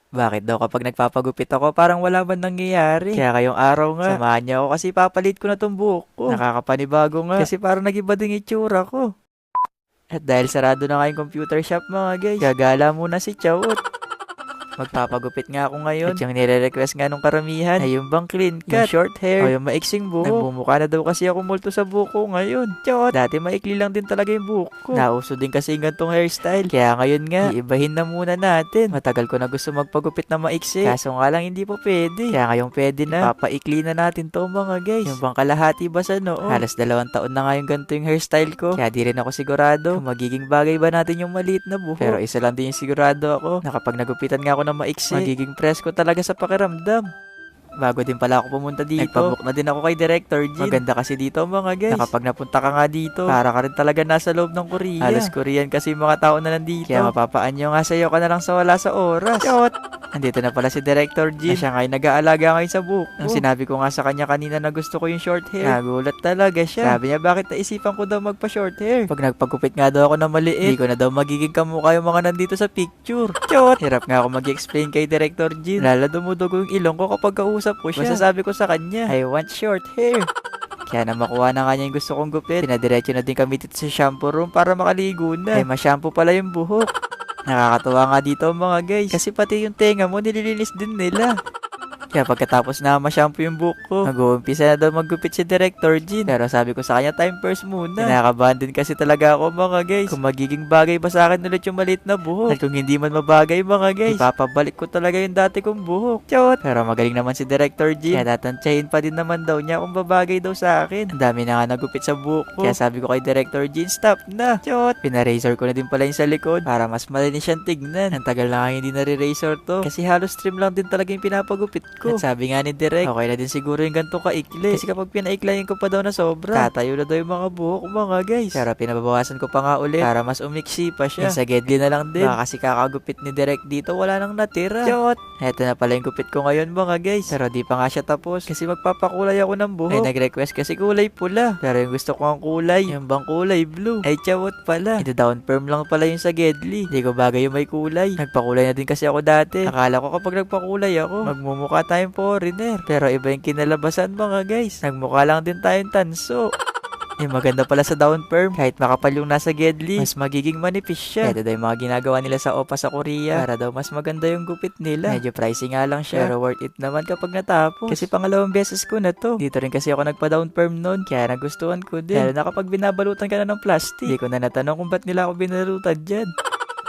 Bakit daw kapag nagpapagupit ako parang wala man nangyayari? Kaya kayong araw nga, samahan niyo ako kasi papalit ko na tong buhok ko. Nakakapanibago nga kasi parang nag-iba din itsura ko. At dahil sarado na nga yung computer shop mga guys, gagala muna si Chawot. Magpapagupit nga ako ngayon. At yung nire-request nga nung karamihan ay yung bang clean cut, yung short hair, o yung maiksing buhok. Nagbumukha na daw kasi ako multo sa buhok ko ngayon. Chot! Dati maikli lang din talaga yung buhok ko. Nauso din kasi yung gantong hairstyle. Kaya ngayon nga, iibahin na muna natin. Matagal ko na gusto magpagupit na maiksi. Kaso nga lang hindi po pwede. Kaya ngayong pwede na. Papaikli na natin to mga guys. Yung bang kalahati ba sa noo? Halos 2 taon na nga yung ganito yung hairstyle ko. Kaya di rin ako sigurado kung magiging bagay ba natin yung maliit na buhok. Pero isa lang din yung sigurado ako na kapag nagupitan nga ako na maiksi, magiging presko talaga sa pakiramdam. Bago din pala ako pumunta dito, nagpabook na din ako kay Director Jin. Maganda kasi dito mga guys. Kapag napunta ka nga dito, para ka rin talaga nasa loob ng Korea. Halos Korean kasi yung mga tao na nandito. Kaya mapapaanyo nga sa'yo ka na lang sa wala sa oras. Shot! Andito na pala si Director Jin. Na siya nga'y nag-aalaga ngayon sa buhok ko. Nung sinabi ko nga sa kanya kanina na gusto ko yung short hair, nagulat talaga siya. Sabi niya bakit naisipan ko daw magpa-short hair. Pag nagpagupit nga daw ako na maliit, hindi ko na daw magiging kamukha yung mga nandito sa picture. Shot! Hirap nga ako mag-explain kay Director Jin. Lala dumudugo yung ilong ko kapag kausap ko siya. Basta sabi ko sa kanya, I want short hair. Kaya na makuha na nga niya yung gusto kong gupit, pinadiretso na din kami dito sa shampoo room para makaligo na. Ay ma-shampoo pala yung buhok. Nakakatuwa nga dito mga guys, kasi pati yung tenga mo nililinis din nila. Kaya pagkatapos na ma-shampoo yung buhok ko, mag-uumpisa na daw maggupit si Director Jin. Pero sabi ko sa kanya, time first muna. Kinakabahan din kasi talaga ako mga guys. Kung magiging bagay ba sa akin ulit yung maliit na buhok. At kung hindi man mabagay mga guys, ipapabalik ko talaga yung dati kong buhok. Chot! Pero magaling naman si Director Jin. Kaya tatantsahin pa din naman daw niya kung babagay daw sa akin. Ang dami na nga nagupit sa buhok ko. Kaya sabi ko kay Director Jin, stop na. Chot! Pina-razor ko na din pala yung sa likod para mas malinis siyang tignan. Ang tagal na nga hindi nare-razor to. Kasi halos trim lang din talaga yung pinapagupit ko. At sabi nga ni Direk, okay na din siguro yung ganito kaikli. Kasi kapag pinaiklayin ko pa daw na sobra, tatayo na daw yung mga buhok mga guys. Pero pinababawasan ko pa nga ulit para mas umiksi pa siya. Yung sa Gedli na lang din. Baka kasi kakagupit ni Direk dito, wala nang natira. Chot! Eto na pala yung gupit ko ngayon mga guys. Pero di pa nga siya tapos. Kasi magpapakulay ako ng buhok. Ay nag-request kasi kulay pula. Pero yung gusto ko ang kulay, yung bang kulay blue. Ay chawot pala. Ito down perm lang pala yung sa Gedli. Hindi ko bagay yung may kulay. Nagpakulay na din kasi ako dati. Akala ko kapag nagpakulay ako, magmumukha tayong foreigner. Pero iba yung kinalabasan mga guys. Nagmukha lang din tayong tanso. Yung maganda pala sa down perm, kahit makapal yung nasa Gedli, mas magiging manipis siya. Ito daw yung mga ginagawa nila sa OPA sa Korea para daw mas maganda yung gupit nila. Medyo pricey nga lang siya, pero worth it naman kapag natapos. Kasi pangalawang beses ko na to. Dito rin kasi ako nagpa-down perm noon, kaya nagustuhan ko din. Lalo na kapag binabalutan ka na ng plastic. Hindi ko na natanong kung ba't nila ako binalutan dyan.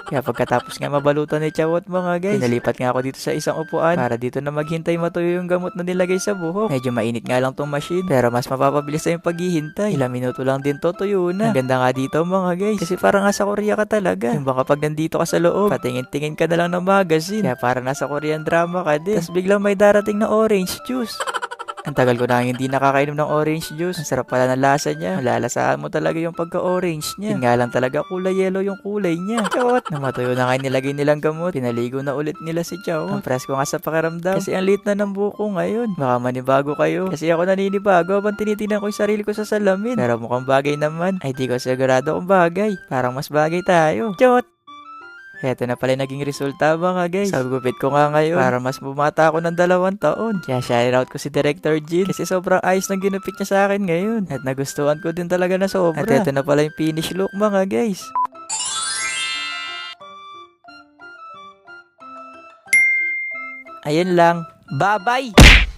Kaya pagkatapos nga mabalutan ni Chawot mga guys, pinalipat nga ako dito sa isang upuan para dito na maghintay matuyo yung gamot na nilagay sa buhok. Medyo mainit nga lang tong machine, pero mas mapapabilis na yung paghihintay. Ilang minuto lang din to, tuyo na. Ang ganda nga dito mga guys, kasi parang nasa Korea ka talaga. Yung baka pag nandito ka sa loob, patingin-tingin ka na lang ng magazine. Kaya parang nasa Korean drama ka din. Tapos biglang may darating na orange juice. Ang tagal ko na hindi nakakainom ng orange juice. Ang sarap pala ng lasa niya. Malalasahan mo talaga yung pagka-orange niya. Yun nga lang talaga kulay yellow yung kulay niya. Chawat! Namatuyo na kayo nilagay nilang gamot. Pinaligo na ulit nila si Chow. Ang presko nga sa pakiramdam. Kasi ang liit na ng buhok ko ngayon. Baka manibago kayo. Kasi ako naninibago habang tinitingnan ko yung sarili ko sa salamin. Pero mukhang bagay naman. Ay di ko sigurado kung bagay. Parang mas bagay tayo. Chawat! Heto na pala naging resulta mga guys. Sa gupit ko nga ngayon para mas bumata ako ng 2 taon. Kaya shoutout ko si Director Jin kasi sobrang ayos ng ginupit niya sa akin ngayon. At nagustuhan ko din talaga na sobra. At heto na pala yung finish look mga guys. Ayun lang. Bye-bye!